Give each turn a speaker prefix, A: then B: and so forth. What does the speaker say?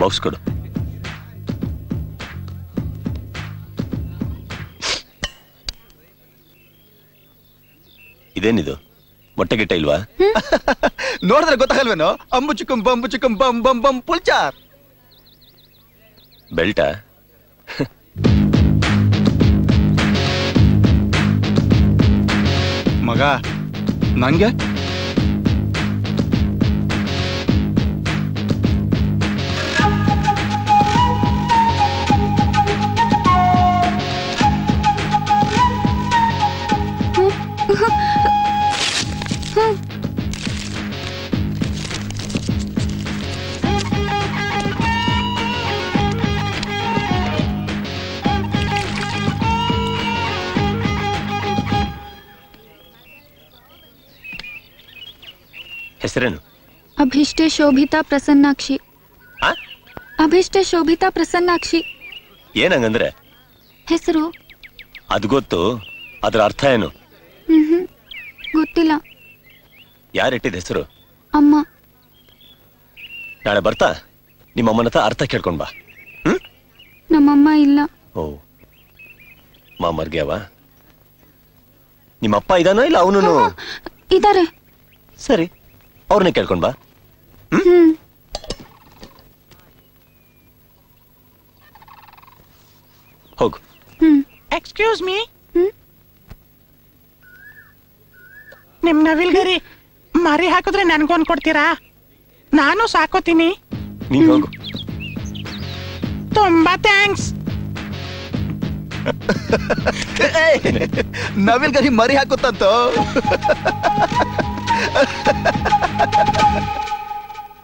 A: Box ಕೊಡು. ಇದೇನಿದು, ಮೊಟ್ಟೆ ಗಿಟ್ಟ ಇಲ್ವಾ?
B: ನೋಡಿದ್ರೆ ಗೊತ್ತಾಗಲ್ವೇನೋ? ಅಂಬು ಚಿಕ್ಕಂ ಬಂ ಬಂ ಬಂ ಪುಲ್ಚಾರ್.
A: ಬೆಲ್ಟಾ?
B: ಮಗ ನಂಗೆ
A: ಹೆಸರೇನು?
C: ಅಭಿಷ್ಟೆ ಶೋಭಿತಾ ಪ್ರಸನ್ನಾಕ್ಷಿ.
A: ಆ?
C: ಅಭಿಷ್ಟೆ ಶೋಭಿತಾ ಪ್ರಸನ್ನಾಕ್ಷಿ
A: ಏನಂಗಂದ್ರೆ?
C: ಹೆಸರು.
A: ಅದು ಗೊತ್ತು, ಅದ್ರ ಅರ್ಥ ಏನು?
C: ಗೊತ್ತಿಲ್ಲ.
A: ಯಾರಿಟ್ಟಿದ ಹೆಸರು?
C: ಅಮ್ಮ.
A: ನಾಳೆ ಬರ್ತಾ ನಿಮ್ಮಮ್ಮನ ಹತ್ರ ಅರ್ಥ ಕೇಳ್ಕೊಂಡ್ ಬಾ.
C: ನಮ್ಮಮ್ಮ ಇಲ್ಲ.
A: ಓ, ಮಾಮರ್ಗ್ಯಾವ? ನಿಮ್ಮಪ್ಪ ಇದಾನೋ ಇಲ್ಲ ಅವನು?
C: ಇದಾರೆ.
A: ಸರಿ, ಅವ್ರನ್ನೇ ಕೇಳ್ಕೊಂಡ್ ಬಾ. ಹೋಗು.
D: ಎಕ್ಸ್ಕ್ಯೂಸ್ ಮೀ, ನಿಮ್ ನವಿಲ್ಗರಿ ಮರಿ ಹಾಕಿದ್ರೆ ನನ್ಗೊಂದ್ ಕೊಡ್ತೀರಾ? ನಾನು ಸಾಕೋತೀನಿ.
A: ನೀನ್ ಹೋಗು.
D: ತುಂಬಾ ಥ್ಯಾಂಕ್ಸ್.
B: ನವಿಲ್ ಗರಿ ಮರಿ ಹಾಕುತ್ತಂತೋ.